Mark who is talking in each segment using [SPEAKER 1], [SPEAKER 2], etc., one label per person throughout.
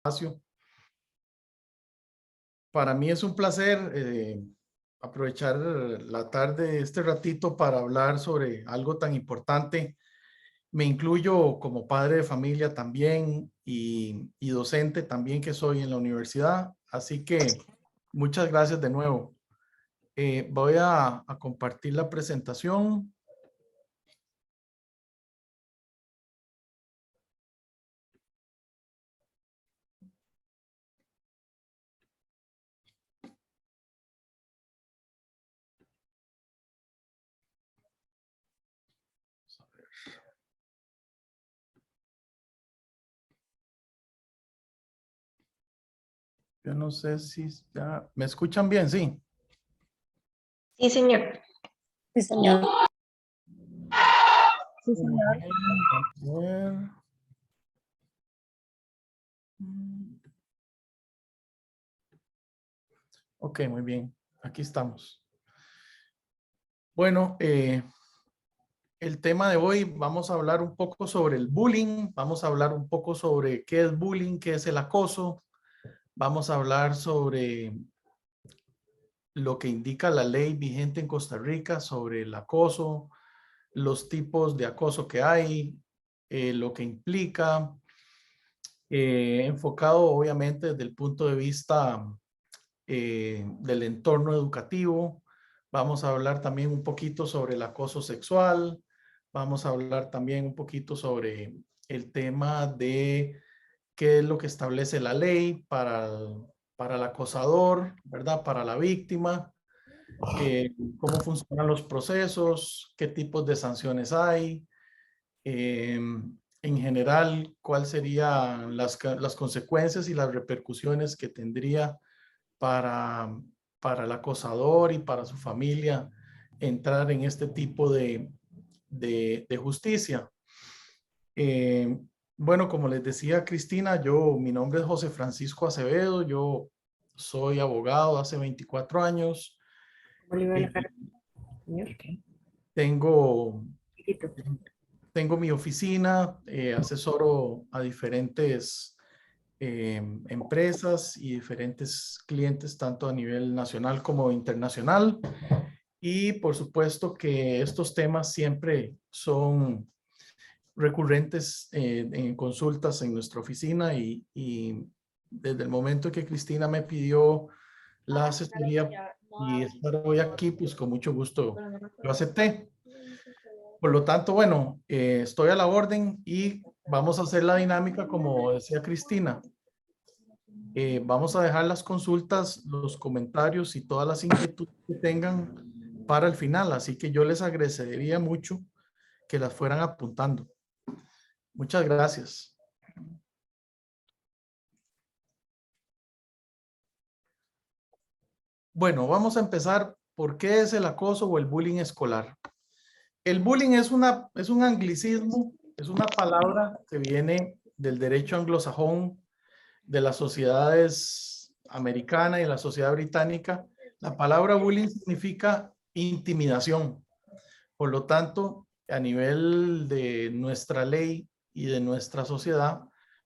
[SPEAKER 1] espacio. Para mí es un placer aprovechar la tarde, este ratito, para hablar sobre algo tan importante. Me incluyo como padre de familia también y docente también que soy en la universidad. Así que muchas gracias de nuevo. Voy a compartir la presentación. Yo no sé si ya me escuchan bien, sí.
[SPEAKER 2] Sí, señor.
[SPEAKER 3] Sí, señor. Sí,
[SPEAKER 1] Muy
[SPEAKER 3] señor.
[SPEAKER 1] bien, vamos a ver. Ok, muy bien. Aquí estamos. Bueno, el tema de hoy vamos a hablar un poco sobre el bullying. Vamos a hablar un poco sobre qué es bullying, qué es el acoso. Vamos a hablar sobre lo que indica la ley vigente en Costa Rica sobre el acoso, los tipos de acoso que hay, lo que implica, enfocado obviamente desde el punto de vista del entorno educativo. Vamos a hablar también un poquito sobre el acoso sexual. Vamos a hablar también un poquito sobre el tema de qué es lo que establece la ley para el acosador, ¿verdad? Para la víctima, cómo funcionan los procesos, qué tipos de sanciones hay, en general, cuáles serían las consecuencias y las repercusiones que tendría para, para el acosador y para su familia entrar en este tipo de justicia. Eh, bueno, como les decía Cristina, mi nombre es José Francisco Acevedo, yo soy abogado hace 24 años. Eh,
[SPEAKER 3] Señor.
[SPEAKER 1] tengo,
[SPEAKER 3] Chiquito.
[SPEAKER 1] tengo mi oficina, asesoro a diferentes empresas y diferentes clientes, tanto a nivel nacional como internacional. Y por supuesto que estos temas siempre son recurrentes en consultas en nuestra oficina y desde el momento que Cristina me pidió la asesoría y estar hoy aquí, pues con mucho gusto lo acepté. Por lo tanto, bueno, estoy a la orden y vamos a hacer la dinámica como decía Cristina. Vamos a dejar las consultas, los comentarios y todas las inquietudes que tengan para el final, así que yo les agradecería mucho que las fueran apuntando. Muchas gracias. Bueno, vamos a empezar. ¿Por qué es el acoso o el bullying escolar? El bullying es un anglicismo, es una palabra que viene del derecho anglosajón, de las sociedades americanas y la sociedad británica. La palabra bullying significa intimidación. Por lo tanto, a nivel de nuestra ley y de nuestra sociedad,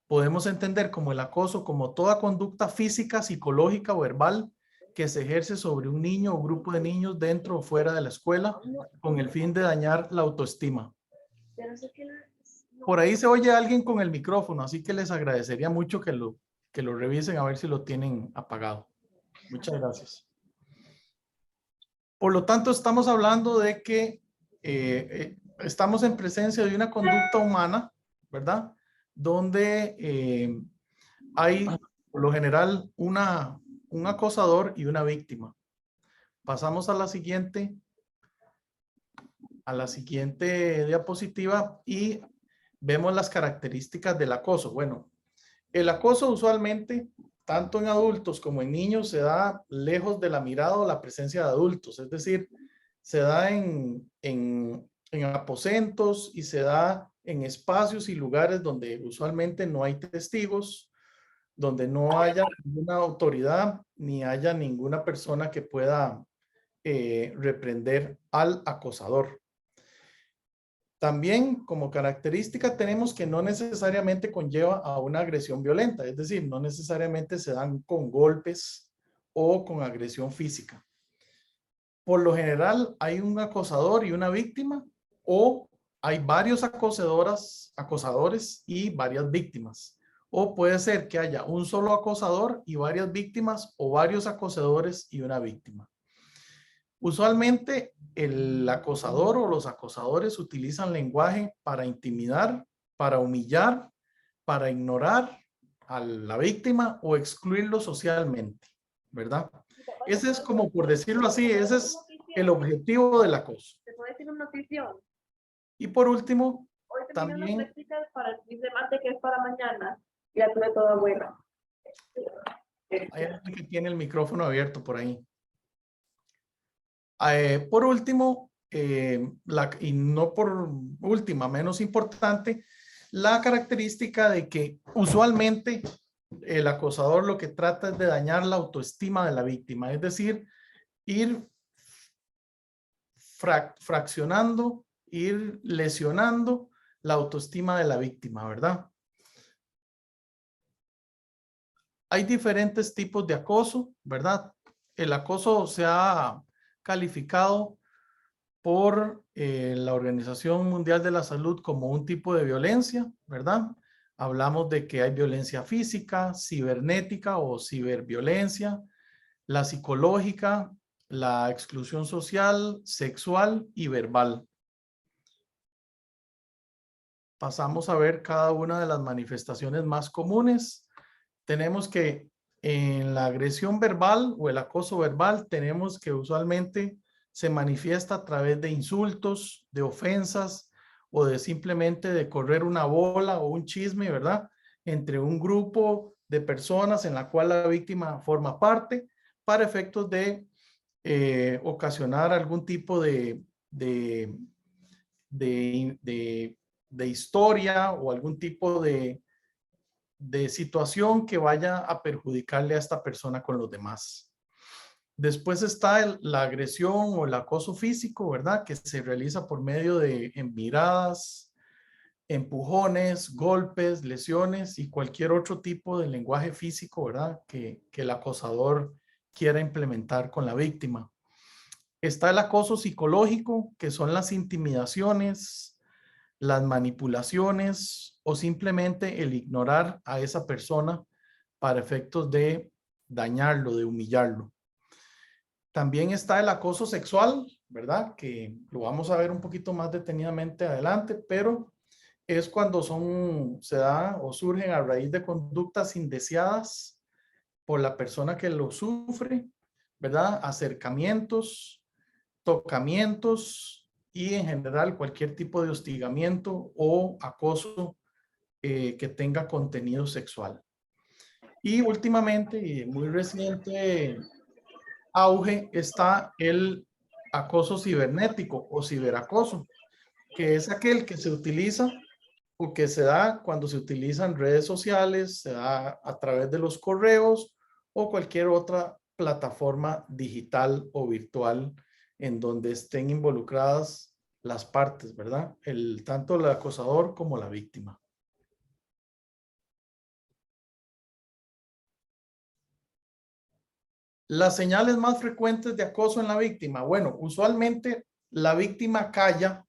[SPEAKER 1] podemos entender como el acoso como toda conducta física, psicológica o verbal que se ejerce sobre un niño o grupo de niños dentro o fuera de la escuela con el fin de dañar la autoestima. Por ahí se oye alguien con el micrófono, así que les agradecería mucho que lo revisen a ver si lo tienen apagado. Muchas gracias. Por lo tanto, estamos hablando de que estamos en presencia de una conducta humana, ¿verdad? Donde hay, por lo general, un acosador y una víctima. Pasamos a la siguiente diapositiva y vemos las características del acoso. Bueno, el acoso usualmente, tanto en adultos como en niños, se da lejos de la mirada o la presencia de adultos, es decir, se da en aposentos y se da en espacios y lugares donde usualmente no hay testigos, donde no haya ninguna autoridad ni haya ninguna persona que pueda reprender al acosador. También como característica tenemos que no necesariamente conlleva a una agresión violenta, es decir, no necesariamente se dan con golpes o con agresión física. Por lo general hay un acosador y una víctima, o hay varios acosadores y varias víctimas. O puede ser que haya un solo acosador y varias víctimas, o varios acosadores y una víctima. Usualmente el acosador o los acosadores utilizan lenguaje para intimidar, para humillar, para ignorar a la víctima o excluirlo socialmente, ¿verdad? Ese es, como por decirlo así, ese es el objetivo del acoso.
[SPEAKER 4] ¿Te puedo decir una notición?
[SPEAKER 1] Y por último,
[SPEAKER 4] Hoy terminé unas
[SPEAKER 1] también,
[SPEAKER 4] prácticas para el quiz de mate que es para mañana y la tuve toda buena.
[SPEAKER 1] hay alguien que tiene el micrófono abierto por ahí. Por último, y no por última, menos importante, la característica de que usualmente el acosador lo que trata es de dañar la autoestima de la víctima, es decir, ir fraccionando, ir lesionando la autoestima de la víctima, ¿verdad? Hay diferentes tipos de acoso, ¿verdad? El acoso se ha calificado por la Organización Mundial de la Salud como un tipo de violencia, ¿verdad? Hablamos de que hay violencia física, cibernética o ciberviolencia, la psicológica, la exclusión social, sexual y verbal. Pasamos a ver cada una de las manifestaciones más comunes. Tenemos que en la agresión verbal o el acoso verbal, tenemos que usualmente se manifiesta a través de insultos, de ofensas o de simplemente de correr una bola o un chisme, ¿verdad? Entre un grupo de personas en la cual la víctima forma parte para efectos de ocasionar algún tipo de historia o algún tipo de situación que vaya a perjudicarle a esta persona con los demás. Después está la agresión o el acoso físico, ¿verdad? Que se realiza por medio de miradas, empujones, golpes, lesiones y cualquier otro tipo de lenguaje físico, ¿verdad? Que el acosador quiera implementar con la víctima. Está el acoso psicológico, que son las intimidaciones, las manipulaciones o simplemente el ignorar a esa persona para efectos de dañarlo, de humillarlo. También está el acoso sexual, ¿verdad? Que lo vamos a ver un poquito más detenidamente adelante, pero es cuando se da o surgen a raíz de conductas indeseadas por la persona que lo sufre, ¿verdad? Acercamientos, tocamientos y en general cualquier tipo de hostigamiento o acoso que tenga contenido sexual. Y últimamente, y muy reciente auge, está el acoso cibernético o ciberacoso, que es aquel que se utiliza o que se da cuando se utilizan redes sociales, se da a través de los correos o cualquier otra plataforma digital o virtual en donde estén involucradas las partes, ¿verdad? Tanto el acosador como la víctima. Las señales más frecuentes de acoso en la víctima. Bueno, usualmente la víctima calla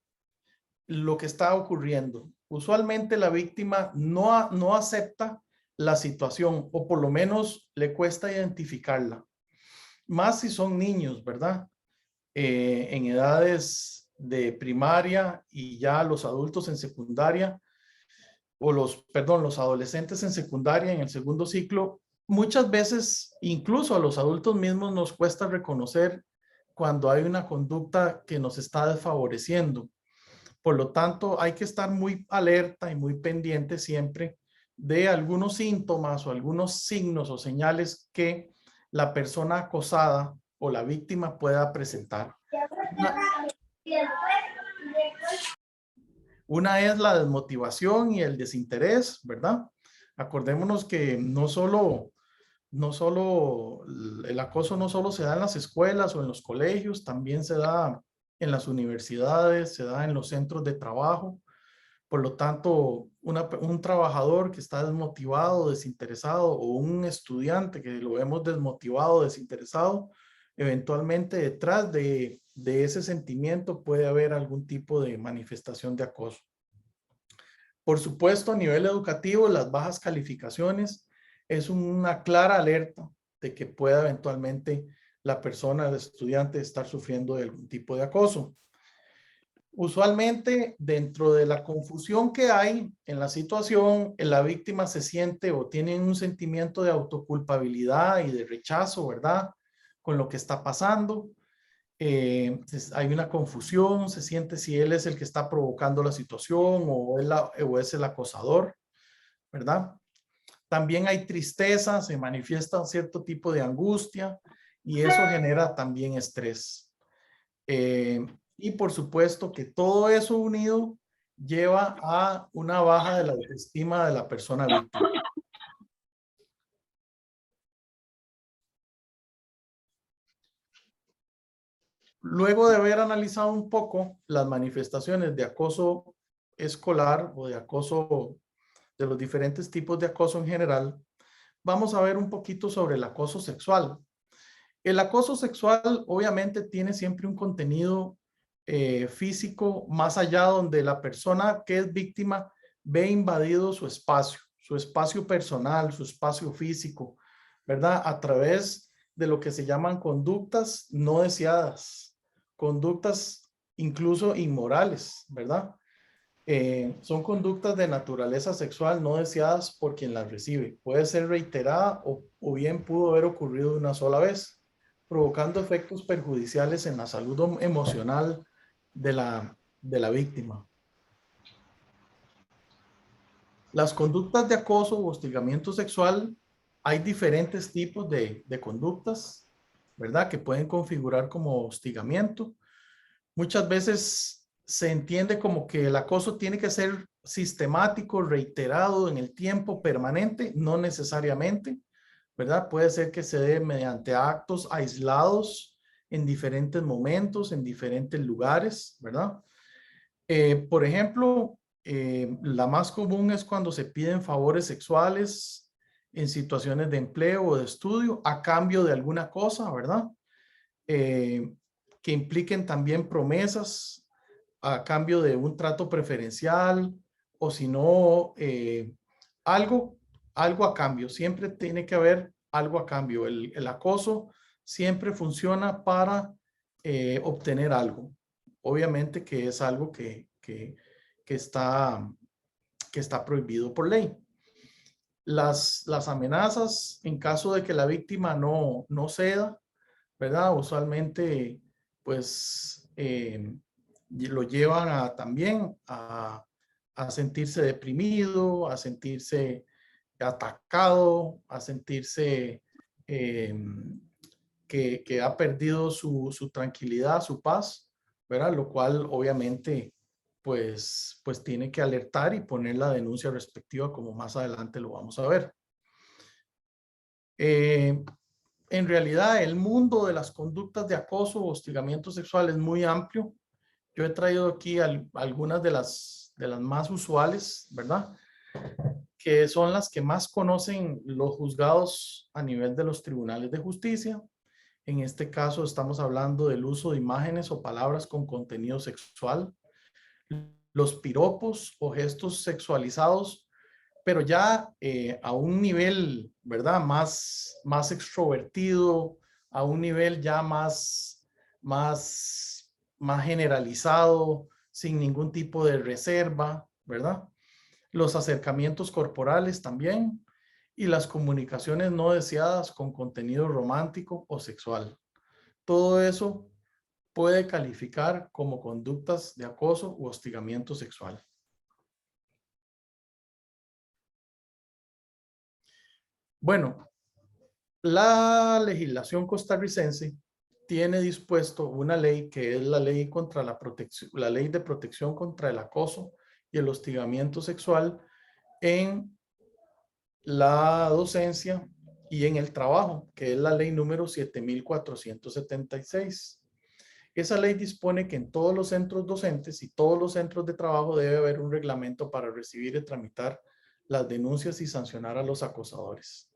[SPEAKER 1] lo que está ocurriendo. Usualmente la víctima no acepta la situación o por lo menos le cuesta identificarla. Más si son niños, ¿verdad? En edades de primaria y ya los adultos en secundaria o los adolescentes en secundaria en el segundo ciclo, muchas veces incluso a los adultos mismos nos cuesta reconocer cuando hay una conducta que nos está desfavoreciendo. Por lo tanto, hay que estar muy alerta y muy pendiente siempre de algunos síntomas o algunos signos o señales que la persona acosada o la víctima pueda presentar. Una es la desmotivación y el desinterés, ¿verdad? Acordémonos que no solo el acoso no solo se da en las escuelas o en los colegios, también se da en las universidades, se da en los centros de trabajo. Por lo tanto, un trabajador que está desmotivado, desinteresado, o un estudiante que lo vemos desmotivado, desinteresado, eventualmente detrás de ese sentimiento puede haber algún tipo de manifestación de acoso. Por supuesto, a nivel educativo, las bajas calificaciones es una clara alerta de que pueda eventualmente la persona, el estudiante, estar sufriendo de algún tipo de acoso. Usualmente, dentro de la confusión que hay en la situación, la víctima se siente o tiene un sentimiento de autoculpabilidad y de rechazo, ¿verdad? Con lo que está pasando. Hay una confusión, se siente si él es el que está provocando la situación o es el acosador, ¿verdad? También hay tristeza, se manifiesta un cierto tipo de angustia y eso genera también estrés. Y por supuesto que todo eso unido lleva a una baja de la autoestima de la persona víctima. Luego de haber analizado un poco las manifestaciones de acoso escolar o de acoso, de los diferentes tipos de acoso en general, vamos a ver un poquito sobre el acoso sexual. El acoso sexual obviamente tiene siempre un contenido físico más allá, donde la persona que es víctima ve invadido su espacio personal, su espacio físico, ¿verdad? A través de lo que se llaman conductas no deseadas, conductas incluso inmorales, ¿verdad? Son conductas de naturaleza sexual no deseadas por quien las recibe. Puede ser reiterada o bien pudo haber ocurrido una sola vez, provocando efectos perjudiciales en la salud emocional de la víctima. Las conductas de acoso o hostigamiento sexual, hay diferentes tipos de conductas, ¿verdad? Que pueden configurar como hostigamiento. Muchas veces se entiende como que el acoso tiene que ser sistemático, reiterado en el tiempo, permanente, no necesariamente, ¿verdad? Puede ser que se dé mediante actos aislados en diferentes momentos, en diferentes lugares, ¿verdad? Por ejemplo, la más común es cuando se piden favores sexuales en situaciones de empleo o de estudio a cambio de alguna cosa, ¿verdad? Que impliquen también promesas a cambio de un trato preferencial o si no, algo a cambio. Siempre tiene que haber algo a cambio. El acoso siempre funciona para obtener algo. Obviamente que es algo que está prohibido por ley. Las amenazas, en caso de que la víctima no ceda, ¿verdad? Usualmente, pues, lo llevan también a sentirse deprimido, a sentirse atacado, a sentirse que ha perdido su tranquilidad, su paz, ¿verdad? Lo cual obviamente pues tiene que alertar y poner la denuncia respectiva, como más adelante lo vamos a ver. En realidad, el mundo de las conductas de acoso o hostigamiento sexual es muy amplio. Yo he traído aquí algunas de las más usuales, ¿verdad? Que son las que más conocen los juzgados a nivel de los tribunales de justicia. En este caso estamos hablando del uso de imágenes o palabras con contenido sexual, los piropos o gestos sexualizados, pero ya a un nivel, ¿verdad? Más extrovertido, a un nivel ya más generalizado, sin ningún tipo de reserva, ¿verdad? Los acercamientos corporales también y las comunicaciones no deseadas con contenido romántico o sexual. Todo eso puede calificar como conductas de acoso u hostigamiento sexual. Bueno, la legislación costarricense tiene dispuesto una ley que es la ley contra la protección, la ley de protección contra el acoso y el hostigamiento sexual en la docencia y en el trabajo, que es la ley número 7476. esa ley dispone que en todos los centros docentes y todos los centros de trabajo debe haber un reglamento para recibir y tramitar las denuncias y sancionar a los acosadores.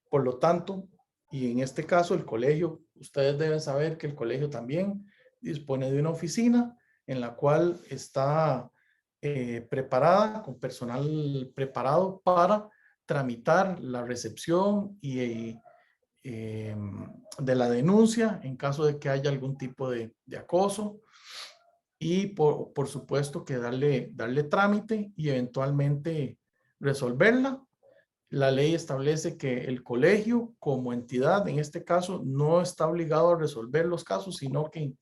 [SPEAKER 1] Por lo tanto, y en este caso el colegio, ustedes deben saber que el colegio también dispone de una oficina en la cual está preparada, con personal preparado para tramitar la recepción y de la denuncia en caso de que haya algún tipo de acoso y por supuesto que darle trámite y eventualmente resolverla. La ley establece que el colegio como entidad, en este caso, no está obligado a resolver los casos, sino que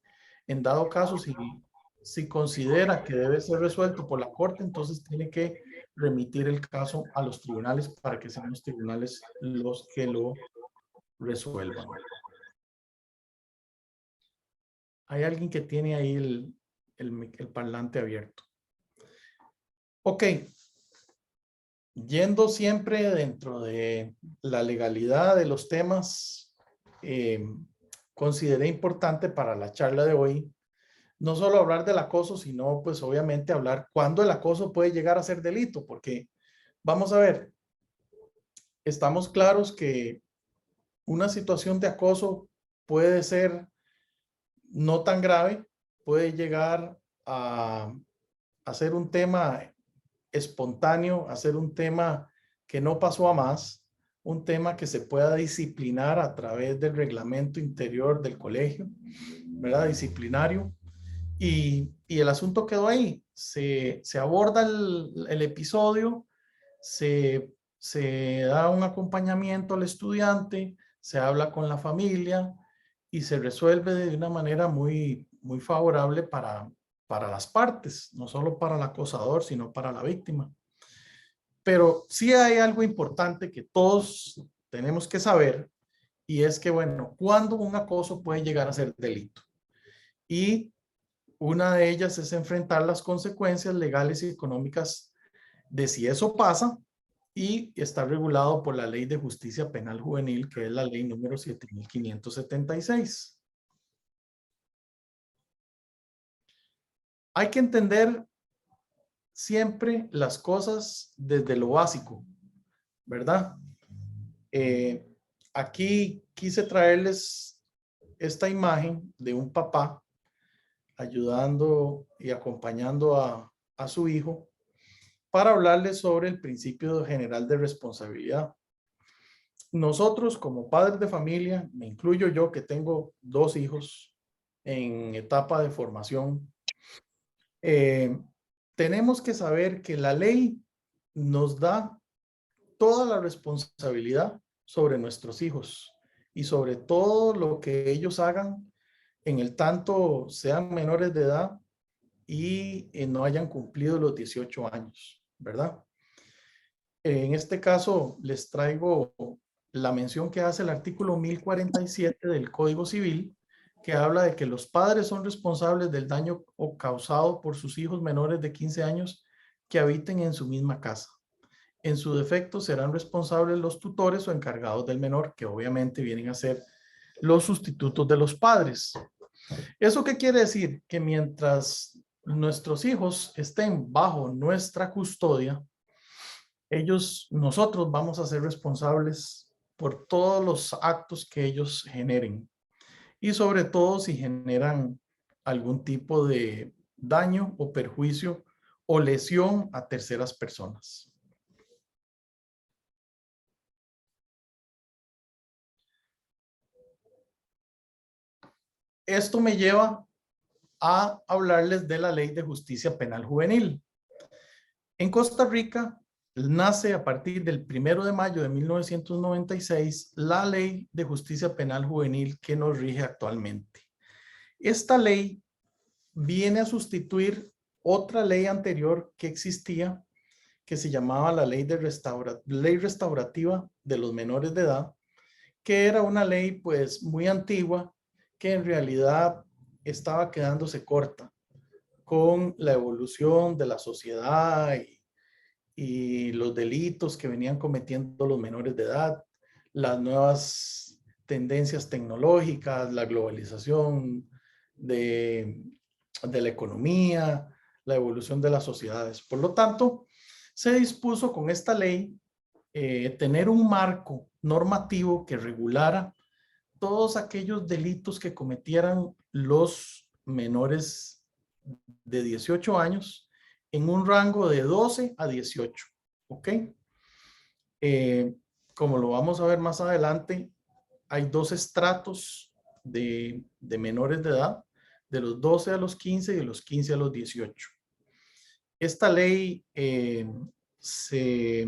[SPEAKER 1] en dado caso, si considera que debe ser resuelto por la corte, entonces tiene que remitir el caso a los tribunales para que sean los tribunales los que lo resuelvan. Hay alguien que tiene ahí el parlante abierto. Ok. Yendo siempre dentro de la legalidad de los temas, consideré importante para la charla de hoy no solo hablar del acoso, sino pues obviamente hablar cuándo el acoso puede llegar a ser delito, porque vamos a ver, estamos claros que una situación de acoso puede ser no tan grave, puede llegar a ser un tema espontáneo, a ser un tema que no pasó a más, un tema que se pueda disciplinar a través del reglamento interior del colegio, ¿verdad? Disciplinario. Y el asunto quedó ahí. Se aborda el episodio, se da un acompañamiento al estudiante, se habla con la familia y se resuelve de una manera muy favorable para las partes, no solo para el acosador, sino para la víctima. Pero sí hay algo importante que todos tenemos que saber y es que, bueno, ¿cuándo un acoso puede llegar a ser delito? Y una de ellas es enfrentar las consecuencias legales y económicas de si eso pasa y está regulado por la Ley de Justicia Penal Juvenil, que es la ley número 7576. Hay que entender siempre las cosas desde lo básico, ¿verdad? Aquí quise traerles esta imagen de un papá ayudando y acompañando a su hijo para hablarles sobre el principio general de responsabilidad. Nosotros como padres de familia, me incluyo yo que tengo 2 hijos en etapa de formación, tenemos que saber que la ley nos da toda la responsabilidad sobre nuestros hijos y sobre todo lo que ellos hagan en el tanto sean menores de edad y no hayan cumplido los 18 años, ¿verdad? En este caso les traigo la mención que hace el artículo 1047 del Código Civil, que habla de que los padres son responsables del daño causado por sus hijos menores de 15 años que habiten en su misma casa. En su defecto serán responsables los tutores o encargados del menor, que obviamente vienen a ser los sustitutos de los padres. ¿Eso qué quiere decir? Que mientras nuestros hijos estén bajo nuestra custodia, nosotros vamos a ser responsables por todos los actos que ellos generen y sobre todo si generan algún tipo de daño o perjuicio o lesión a terceras personas. Esto me lleva a hablarles de la Ley de Justicia Penal Juvenil. En Costa Rica nace a partir del 1 de mayo de 1996 la Ley de Justicia Penal Juvenil que nos rige actualmente. Esta ley viene a sustituir otra ley anterior que existía, que se llamaba la Ley Restaurativa de los Menores de Edad, que era una ley pues muy antigua que en realidad estaba quedándose corta con la evolución de la sociedad y los delitos que venían cometiendo los menores de edad, las nuevas tendencias tecnológicas, la globalización, de la economía, la evolución de las sociedades. Por lo tanto, se dispuso con esta ley tener un marco normativo que regulara todos aquellos delitos que cometieran los menores de 18 años en un rango de 12 a 18. ¿Ok? Como lo vamos a ver más adelante, hay dos estratos de menores de edad, de los 12 a los 15 y de los 15 a los 18. Esta ley se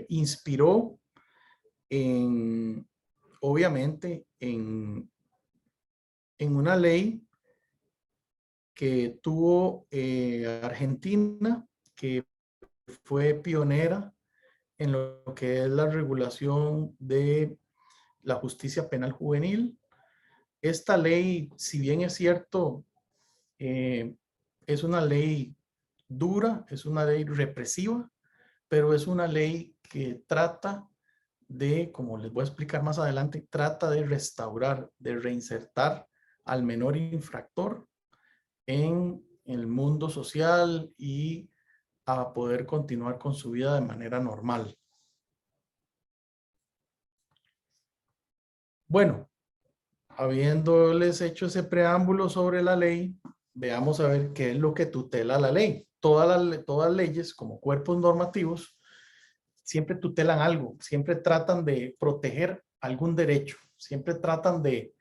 [SPEAKER 1] inspiró obviamente en una ley que tuvo Argentina, que fue pionera en lo que es la regulación de la justicia penal juvenil. Esta ley, si bien es cierto, es una ley dura, es una ley represiva, pero es una ley que trata de, como les voy a explicar más adelante, trata de restaurar, de reinsertar al menor infractor en el mundo social y a poder continuar con su vida de manera normal. Bueno, habiéndoles hecho ese preámbulo sobre la ley, veamos a ver qué es lo que tutela la ley. Todas las leyes como cuerpos normativos siempre tutelan algo, siempre tratan de proteger algún derecho, siempre tratan de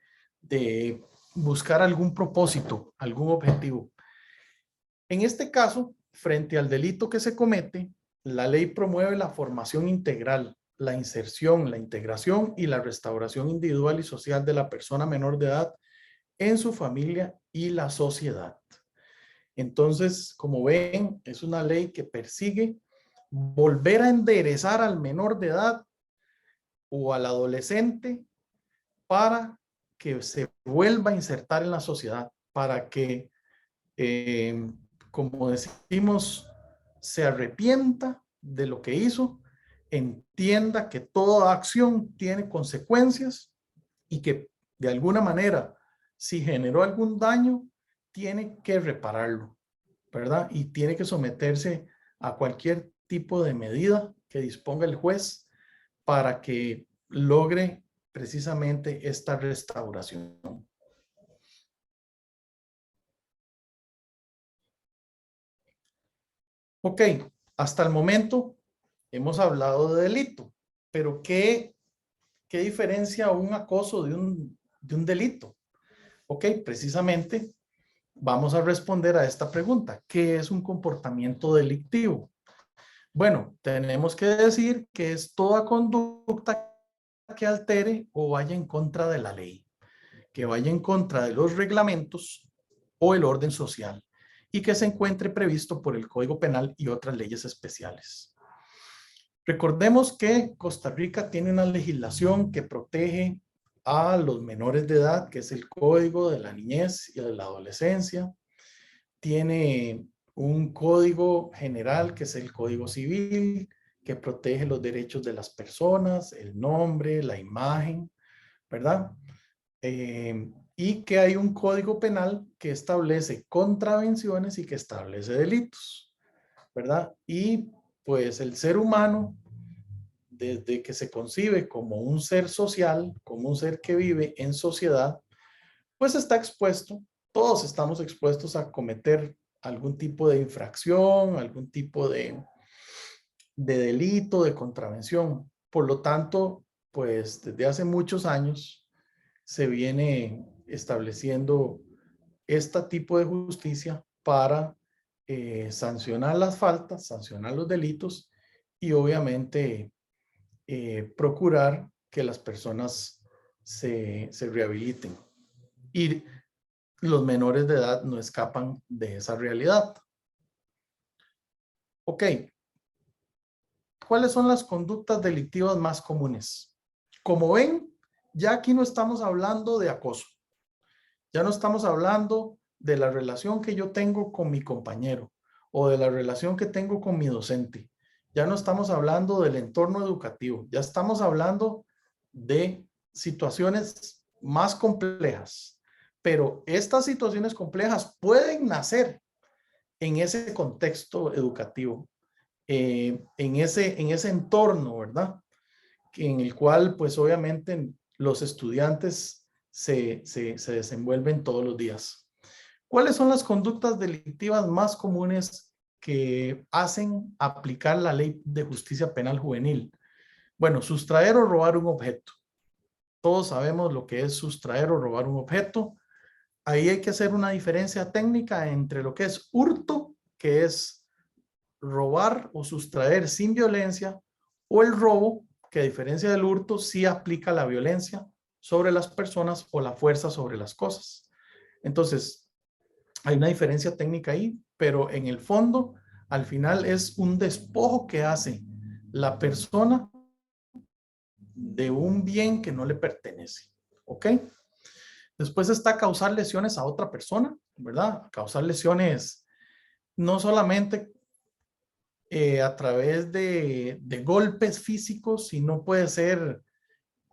[SPEAKER 1] buscar algún propósito, algún objetivo. En este caso, frente al delito que se comete, la ley promueve la formación integral, la inserción, la integración y la restauración individual y social de la persona menor de edad en su familia y la sociedad. Entonces, como ven, es una ley que persigue volver a enderezar al menor de edad o al adolescente para que se vuelva a insertar en la sociedad, para que, como decimos, se arrepienta de lo que hizo, entienda que toda acción tiene consecuencias y que de alguna manera, si generó algún daño, tiene que repararlo, ¿verdad? Y tiene que someterse a cualquier tipo de medida que disponga el juez para que logre precisamente esta restauración. Ok, hasta el momento hemos hablado de delito, pero ¿qué diferencia un acoso de un delito? Ok, precisamente vamos a responder a esta pregunta. ¿Qué es un comportamiento delictivo? Bueno, tenemos que decir que es toda conducta que altere o vaya en contra de la ley, que vaya en contra de los reglamentos o el orden social y que se encuentre previsto por el Código Penal y otras leyes especiales. Recordemos que Costa Rica tiene una legislación que protege a los menores de edad, que es el Código de la Niñez y de la Adolescencia. Tiene un código general, que es el Código Civil, que protege los derechos de las personas, el nombre, la imagen, ¿verdad? Y que hay un código penal que establece contravenciones y que establece delitos, ¿verdad? Y pues el ser humano, desde que se concibe como un ser social, como un ser que vive en sociedad, pues está expuesto, todos estamos expuestos a cometer algún tipo de infracción, algún tipo de delito, de contravención. Por lo tanto, pues desde hace muchos años se viene estableciendo este tipo de justicia para sancionar las faltas, sancionar los delitos y obviamente procurar que las personas se rehabiliten. Y los menores de edad no escapan de esa realidad. Ok. ¿Cuáles son las conductas delictivas más comunes? Como ven, ya aquí no estamos hablando de acoso. Ya no estamos hablando de la relación que yo tengo con mi compañero o de la relación que tengo con mi docente. Ya no estamos hablando del entorno educativo. Ya estamos hablando de situaciones más complejas, Pero estas situaciones complejas pueden nacer en ese contexto educativo, en ese entorno, ¿verdad? En el cual, pues obviamente, los estudiantes se desenvuelven todos los días. ¿Cuáles son las conductas delictivas más comunes que hacen aplicar la Ley de Justicia Penal Juvenil? Bueno, sustraer o robar un objeto. Todos sabemos lo que es sustraer o robar un objeto. Ahí hay que hacer una diferencia técnica entre lo que es hurto, que es robar o sustraer sin violencia, o el robo, que a diferencia del hurto, sí aplica la violencia sobre las personas o la fuerza sobre las cosas. Entonces, hay una diferencia técnica ahí, pero en el fondo, al final es un despojo que hace la persona de un bien que no le pertenece. ¿Ok? Después está causar lesiones a otra persona, ¿verdad? Causar lesiones no solamente a través de golpes físicos, sino puede ser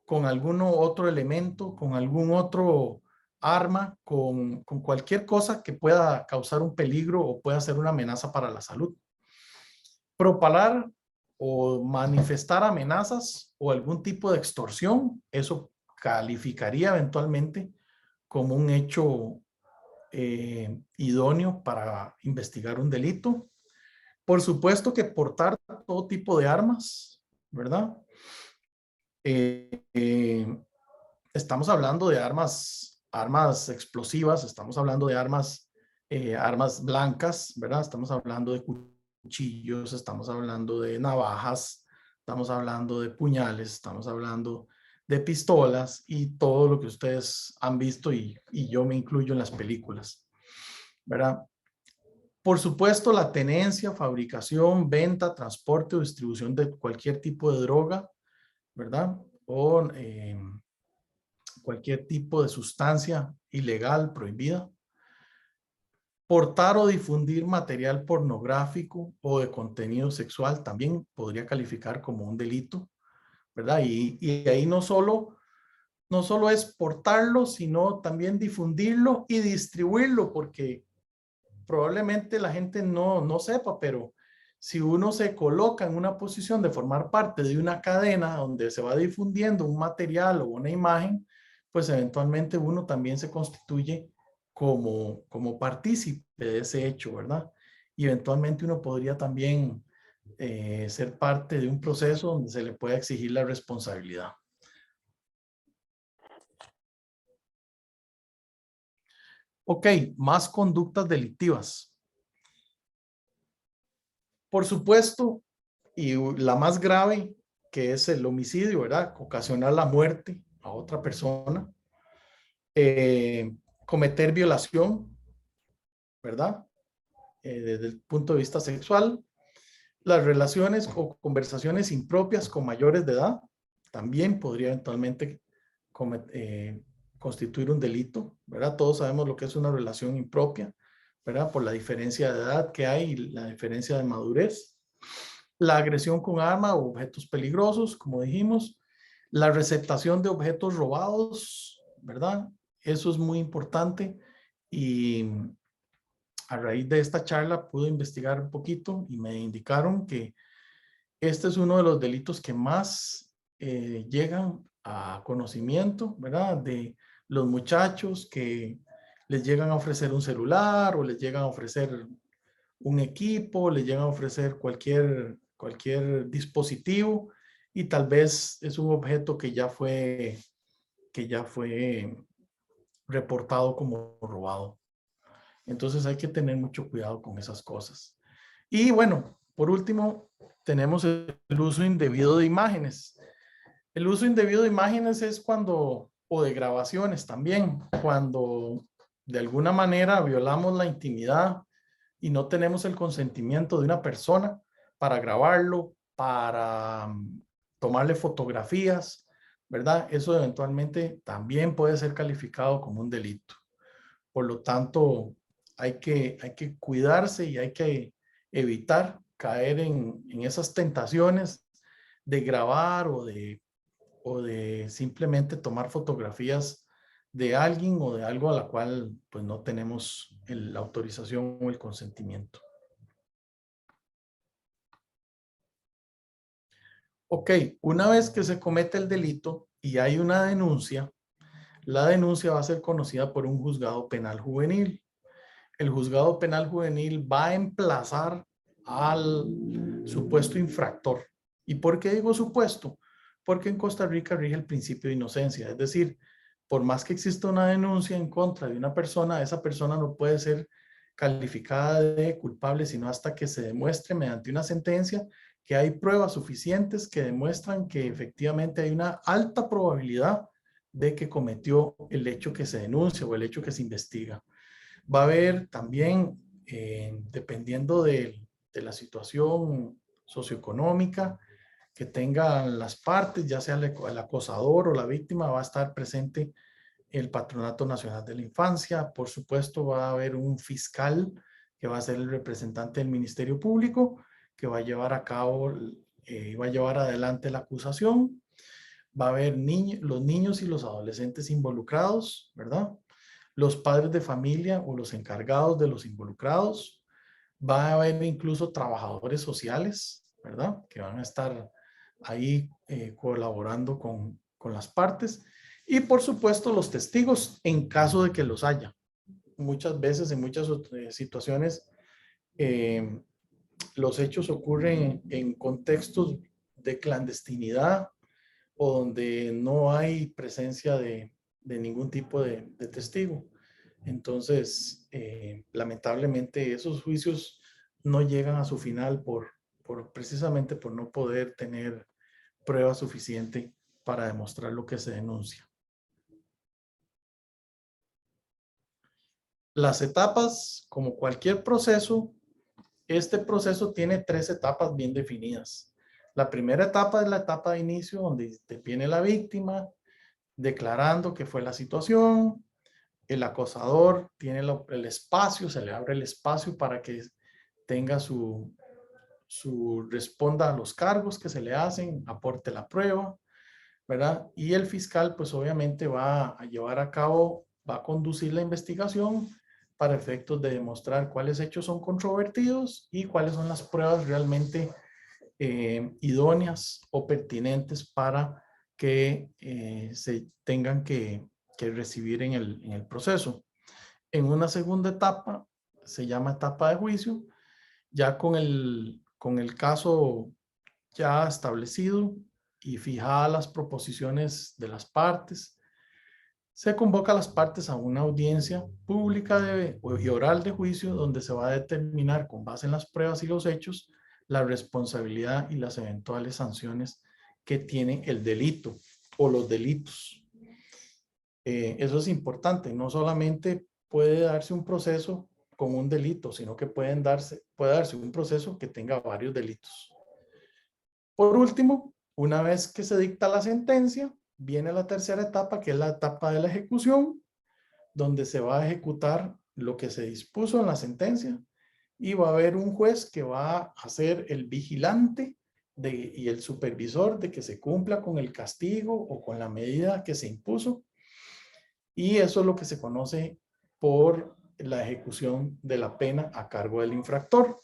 [SPEAKER 1] con algún otro elemento, con algún otro arma, con cualquier cosa que pueda causar un peligro o pueda ser una amenaza para la salud. Propalar o manifestar amenazas o algún tipo de extorsión, eso calificaría eventualmente como un hecho idóneo para investigar un delito. Por supuesto que portar todo tipo de armas, ¿verdad? Estamos hablando de armas explosivas, estamos hablando de armas blancas, ¿verdad? Estamos hablando de cuchillos, estamos hablando de navajas, estamos hablando de puñales, estamos hablando de pistolas y todo lo que ustedes han visto y yo me incluyo en las películas, ¿verdad? Por supuesto, la tenencia, fabricación, venta, transporte o distribución de cualquier tipo de droga, ¿verdad? O cualquier tipo de sustancia ilegal, prohibida. Portar o difundir material pornográfico o de contenido sexual también podría calificar como un delito, ¿verdad? Y ahí no solo es portarlo, sino también difundirlo y distribuirlo, porque probablemente la gente no sepa, pero si uno se coloca en una posición de formar parte de una cadena donde se va difundiendo un material o una imagen, pues eventualmente uno también se constituye como partícipe de ese hecho, ¿verdad? Y eventualmente uno podría también ser parte de un proceso donde se le pueda exigir la responsabilidad. Ok, más conductas delictivas. Por supuesto, y la más grave, que es el homicidio, ¿verdad? Ocasionar la muerte a otra persona. Cometer violación, ¿verdad? Desde el punto de vista sexual. Las relaciones o conversaciones impropias con mayores de edad también podría eventualmente constituir un delito, ¿verdad? Todos sabemos lo que es una relación impropia, ¿verdad? Por la diferencia de edad que hay y la diferencia de madurez. La agresión con arma o objetos peligrosos, como dijimos. La receptación de objetos robados, ¿verdad? Eso es muy importante y a raíz de esta charla pude investigar un poquito y me indicaron que este es uno de los delitos que más llegan a conocimiento, ¿verdad? De los muchachos que les llegan a ofrecer un celular o les llegan a ofrecer un equipo, les llegan a ofrecer cualquier dispositivo y tal vez es un objeto que ya fue reportado como robado. Entonces hay que tener mucho cuidado con esas cosas. Y bueno, por último, tenemos el uso indebido de imágenes. El uso indebido de imágenes es cuando, o de grabaciones también, cuando de alguna manera violamos la intimidad y no tenemos el consentimiento de una persona para grabarlo, para tomarle fotografías, ¿verdad? Eso eventualmente también puede ser calificado como un delito. Por lo tanto, hay que cuidarse y hay que evitar caer en esas tentaciones de grabar o de simplemente tomar fotografías de alguien o de algo a la cual pues no tenemos la autorización o el consentimiento. Ok, una vez que se comete el delito y hay una denuncia, la denuncia va a ser conocida por un juzgado penal juvenil. El juzgado penal juvenil va a emplazar al supuesto infractor. ¿Y por qué digo supuesto? Porque en Costa Rica rige el principio de inocencia. Es decir, por más que exista una denuncia en contra de una persona, esa persona no puede ser calificada de culpable sino hasta que se demuestre mediante una sentencia que hay pruebas suficientes que demuestran que efectivamente hay una alta probabilidad de que cometió el hecho que se denuncia o el hecho que se investiga. Va a haber también, dependiendo de la situación socioeconómica que tengan las partes, ya sea el acosador o la víctima, va a estar presente el Patronato Nacional de la Infancia. Por supuesto, va a haber un fiscal que va a ser el representante del Ministerio Público, que va a llevar a cabo, va a llevar adelante la acusación. Va a haber los niños y los adolescentes involucrados, ¿verdad? Los padres de familia o los encargados de los involucrados. Va a haber incluso trabajadores sociales, ¿verdad? Que van a estar ahí colaborando con las partes. Y por supuesto los testigos en caso de que los haya. Muchas veces, en muchas situaciones, los hechos ocurren en contextos de clandestinidad o donde no hay presencia de ningún tipo de testigo. Entonces, lamentablemente esos juicios no llegan a su final precisamente por no poder tener prueba suficiente para demostrar lo que se denuncia. Las etapas, como cualquier proceso, este proceso tiene 3 etapas bien definidas. La primera etapa es la etapa de inicio, donde viene la víctima declarando que fue la situación. El acosador tiene el espacio, se le abre el espacio para que tenga responda a los cargos que se le hacen, aporte la prueba, ¿verdad? Y el fiscal, pues obviamente va a llevar a cabo, va a conducir la investigación para efectos de demostrar cuáles hechos son controvertidos y cuáles son las pruebas realmente idóneas o pertinentes para que se tengan que recibir en el proceso. En una segunda etapa, se llama etapa de juicio, ya con el caso ya establecido y fijadas las proposiciones de las partes, se convoca a las partes a una audiencia pública y oral de juicio donde se va a determinar con base en las pruebas y los hechos la responsabilidad y las eventuales sanciones que tiene el delito o los delitos. Eso es importante, no solamente puede darse un proceso con un delito, sino que puede darse un proceso que tenga varios delitos. Por último, una vez que se dicta la sentencia, viene la tercera etapa, que es la etapa de la ejecución, donde se va a ejecutar lo que se dispuso en la sentencia y va a haber un juez que va a ser el vigilante y el supervisor de que se cumpla con el castigo o con la medida que se impuso. Y eso es lo que se conoce por la ejecución de la pena a cargo del infractor.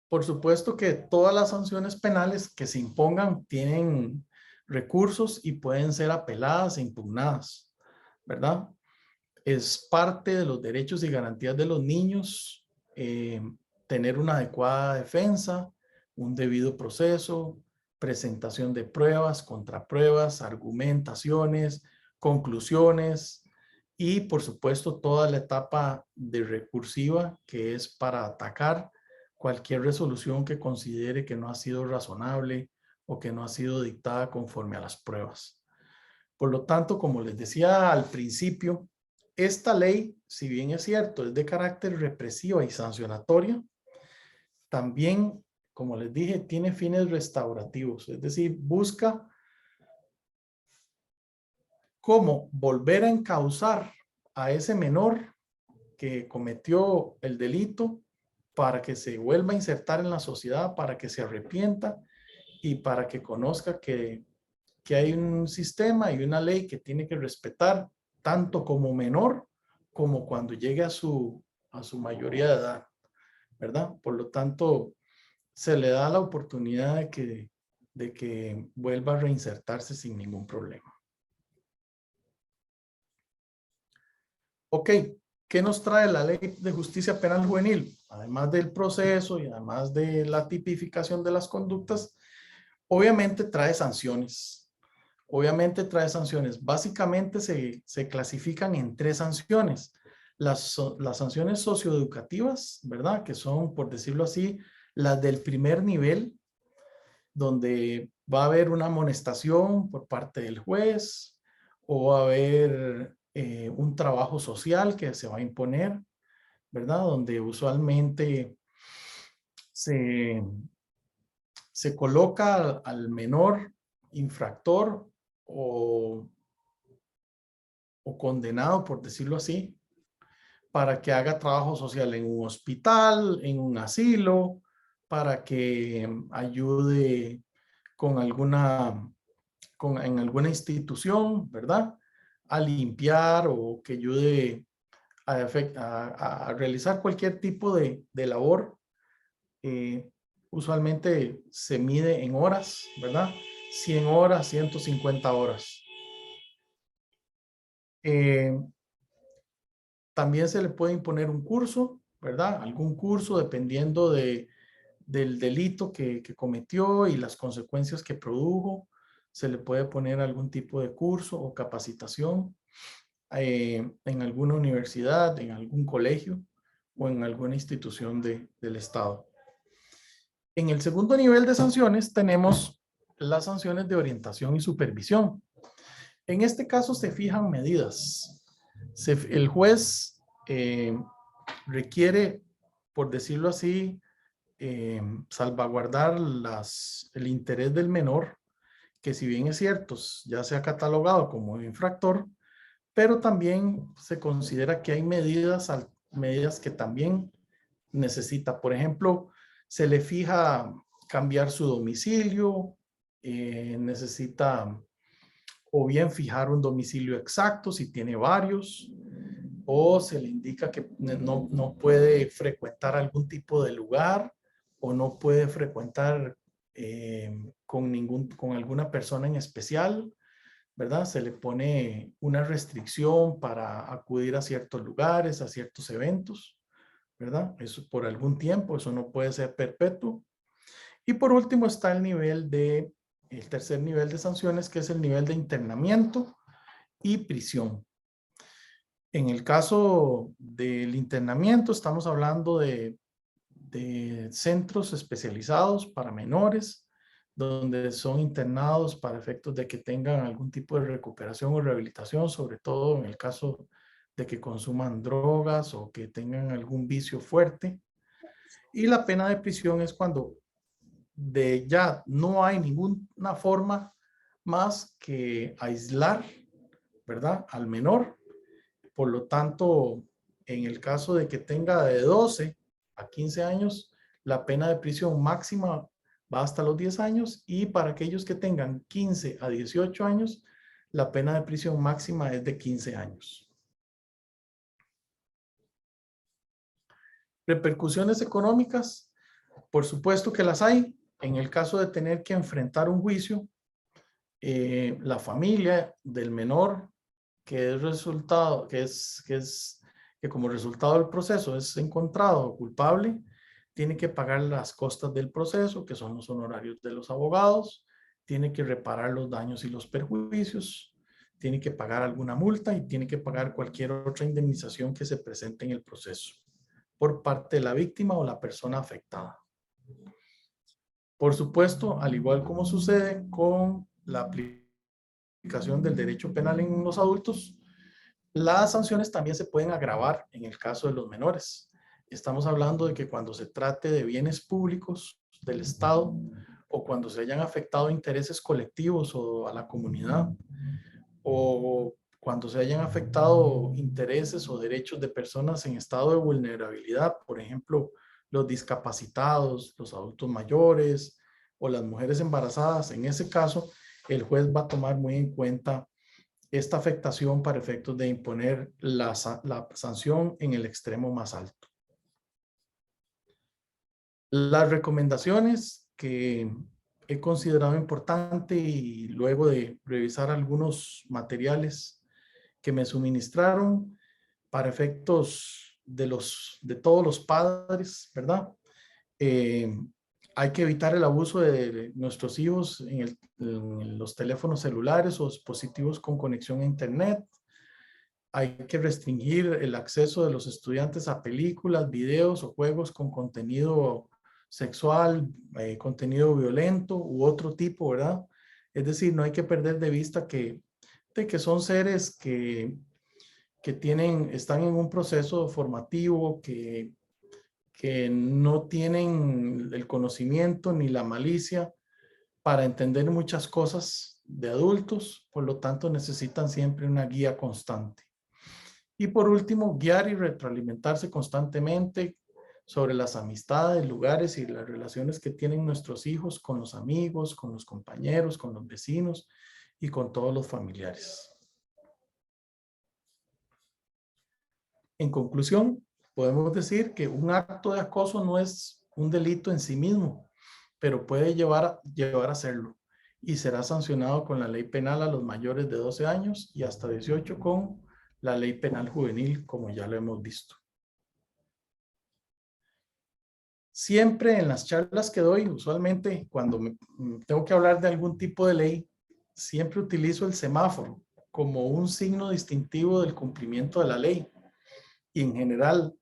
[SPEAKER 1] Por supuesto que todas las sanciones penales que se impongan tienen recursos y pueden ser apeladas e impugnadas, ¿verdad? Es parte de los derechos y garantías de los niños tener una adecuada defensa, un debido proceso, presentación de pruebas, contrapruebas, argumentaciones, conclusiones y por supuesto toda la etapa de recursiva que es para atacar cualquier resolución que considere que no ha sido razonable o que no ha sido dictada conforme a las pruebas. Por lo tanto, como les decía al principio, esta ley, si bien es cierto, es de carácter represiva y sancionatoria, también, como les dije, tiene fines restaurativos, es decir, busca cómo volver a encauzar a ese menor que cometió el delito para que se vuelva a insertar en la sociedad, para que se arrepienta y para que conozca que hay un sistema y una ley que tiene que respetar tanto como menor como cuando llegue a su mayoría de edad, ¿verdad? Por lo tanto, se le da la oportunidad de que vuelva a reinsertarse sin ningún problema. Ok, ¿qué nos trae la Ley de Justicia Penal Juvenil? Además del proceso y además de la tipificación de las conductas, obviamente trae sanciones. Obviamente trae sanciones. Básicamente se clasifican en 3 sanciones. Las sanciones socioeducativas, ¿verdad? Que son, por decirlo así, las del primer nivel, donde va a haber una amonestación por parte del juez o va a haber un trabajo social que se va a imponer, ¿verdad? Donde usualmente se coloca al menor infractor o condenado, por decirlo así, para que haga trabajo social en un hospital, en un asilo, para que ayude con en alguna institución, ¿verdad? A limpiar o que ayude a realizar cualquier tipo de labor. Usualmente se mide en horas, ¿verdad? 100 horas, 150 horas. También se le puede imponer un curso, ¿verdad? Algún curso dependiendo del delito que cometió y las consecuencias que produjo. Se le puede poner algún tipo de curso o capacitación en alguna universidad, en algún colegio o en alguna institución del Estado. En el segundo nivel de sanciones tenemos las sanciones de orientación y supervisión. En este caso se fijan medidas. El juez requiere, por decirlo así, salvaguardar el interés del menor, que si bien es cierto, ya se ha catalogado como infractor, pero también se considera que hay medidas que también necesita. Por ejemplo, se le fija cambiar su domicilio, necesita o bien fijar un domicilio exacto si tiene varios, o se le indica que no puede frecuentar algún tipo de lugar o no puede frecuentar con alguna persona en especial, ¿verdad? Se le pone una restricción para acudir a ciertos lugares, a ciertos eventos, ¿verdad? Eso por algún tiempo, eso no puede ser perpetuo. Y por último está el tercer nivel de sanciones, que es el nivel de internamiento y prisión. En el caso del internamiento, estamos hablando de centros especializados para menores, donde son internados para efectos de que tengan algún tipo de recuperación o rehabilitación, sobre todo en el caso de que consuman drogas o que tengan algún vicio fuerte. Y la pena de prisión es cuando ya no hay ninguna forma más que aislar, ¿verdad?, al menor. Por lo tanto, en el caso de que tenga de 12 a 15 años, la pena de prisión máxima va hasta los 10 años, y para aquellos que tengan 15 a 18 años, la pena de prisión máxima es de 15 años. Repercusiones económicas, por supuesto que las hay. En el caso de tener que enfrentar un juicio, la familia del menor que como resultado del proceso es encontrado culpable, tiene que pagar las costas del proceso, que son los honorarios de los abogados, tiene que reparar los daños y los perjuicios, tiene que pagar alguna multa y tiene que pagar cualquier otra indemnización que se presente en el proceso por parte de la víctima o la persona afectada. Por supuesto, al igual como sucede con la aplicación del derecho penal en los adultos, las sanciones también se pueden agravar en el caso de los menores. Estamos hablando de que cuando se trate de bienes públicos del Estado o cuando se hayan afectado intereses colectivos o a la comunidad, o cuando se hayan afectado intereses o derechos de personas en estado de vulnerabilidad, por ejemplo, los discapacitados, los adultos mayores, o las mujeres embarazadas, en ese caso, el juez va a tomar muy en cuenta esta afectación para efectos de imponer la sanción en el extremo más alto. Las recomendaciones que he considerado importante y luego de revisar algunos materiales que me suministraron para efectos de todos los padres, ¿verdad? Hay que evitar el abuso de nuestros hijos en los teléfonos celulares o dispositivos con conexión a internet. Hay que restringir el acceso de los estudiantes a películas, videos o juegos con contenido sexual, contenido violento u otro tipo, ¿verdad? Es decir, no hay que perder de vista que son seres que están en un proceso formativo, que no tienen el conocimiento ni la malicia para entender muchas cosas de adultos, por lo tanto necesitan siempre una guía constante. Y por último, guiar y retroalimentarse constantemente sobre las amistades, lugares y las relaciones que tienen nuestros hijos con los amigos, con los compañeros, con los vecinos y con todos los familiares. En conclusión, podemos decir que un acto de acoso no es un delito en sí mismo, pero puede llevar a serlo y será sancionado con la ley penal a los mayores de 12 años y hasta 18 con la ley penal juvenil, como ya lo hemos visto. Siempre en las charlas que doy, usualmente cuando tengo que hablar de algún tipo de ley, siempre utilizo el semáforo como un signo distintivo del cumplimiento de la ley y en general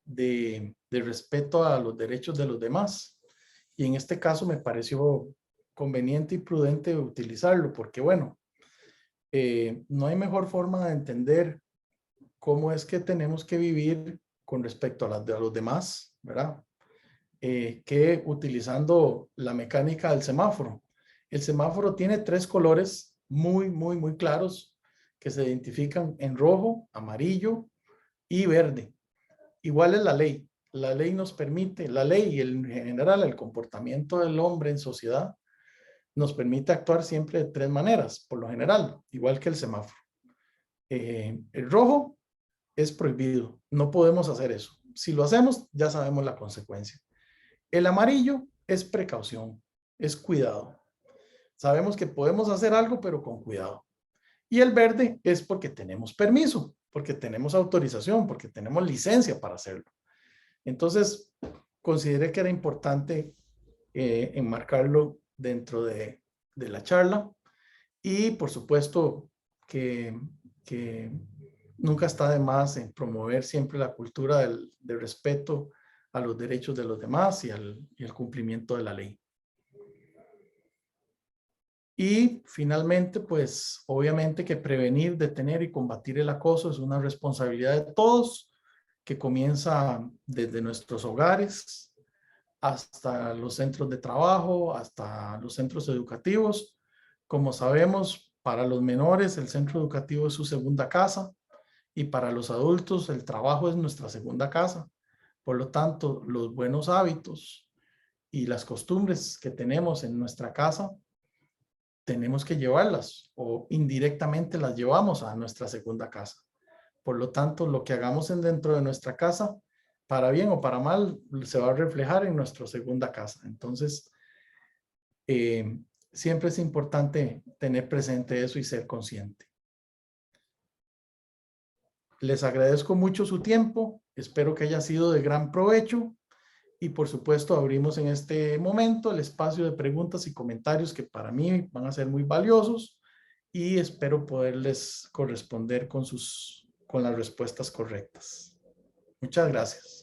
[SPEAKER 1] de respeto a los derechos de los demás. Y en este caso me pareció conveniente y prudente utilizarlo porque, bueno, no hay mejor forma de entender cómo es que tenemos que vivir con respecto a los demás, ¿verdad? Que utilizando la mecánica del semáforo. El semáforo tiene 3 colores muy claros que se identifican en rojo, amarillo y verde. Igual es la ley. La ley nos permite, la ley y en general el comportamiento del hombre en sociedad nos permite actuar siempre de 3 maneras, por lo general, igual que el semáforo. El rojo es prohibido, no podemos hacer eso. Si lo hacemos, ya sabemos la consecuencia. El amarillo es precaución, es cuidado. Sabemos que podemos hacer algo, pero con cuidado. Y el verde es porque tenemos permiso, porque tenemos autorización, porque tenemos licencia para hacerlo. Entonces, consideré que era importante enmarcarlo dentro de la charla y, por supuesto, que nunca está de más en promover siempre la cultura del respeto a los derechos de los demás y al cumplimiento de la ley. Y finalmente, pues obviamente que prevenir, detener y combatir el acoso es una responsabilidad de todos que comienza desde nuestros hogares hasta los centros de trabajo, hasta los centros educativos. Como sabemos, para los menores el centro educativo es su segunda casa y para los adultos el trabajo es nuestra segunda casa. Por lo tanto, los buenos hábitos y las costumbres que tenemos en nuestra casa, tenemos que llevarlas o indirectamente las llevamos a nuestra segunda casa. Por lo tanto, lo que hagamos dentro de nuestra casa, para bien o para mal, se va a reflejar en nuestra segunda casa. Entonces, siempre es importante tener presente eso y ser consciente. Les agradezco mucho su tiempo. Espero que haya sido de gran provecho. Y por supuesto, abrimos en este momento el espacio de preguntas y comentarios que para mí van a ser muy valiosos y espero poderles corresponder con las respuestas correctas. Muchas gracias.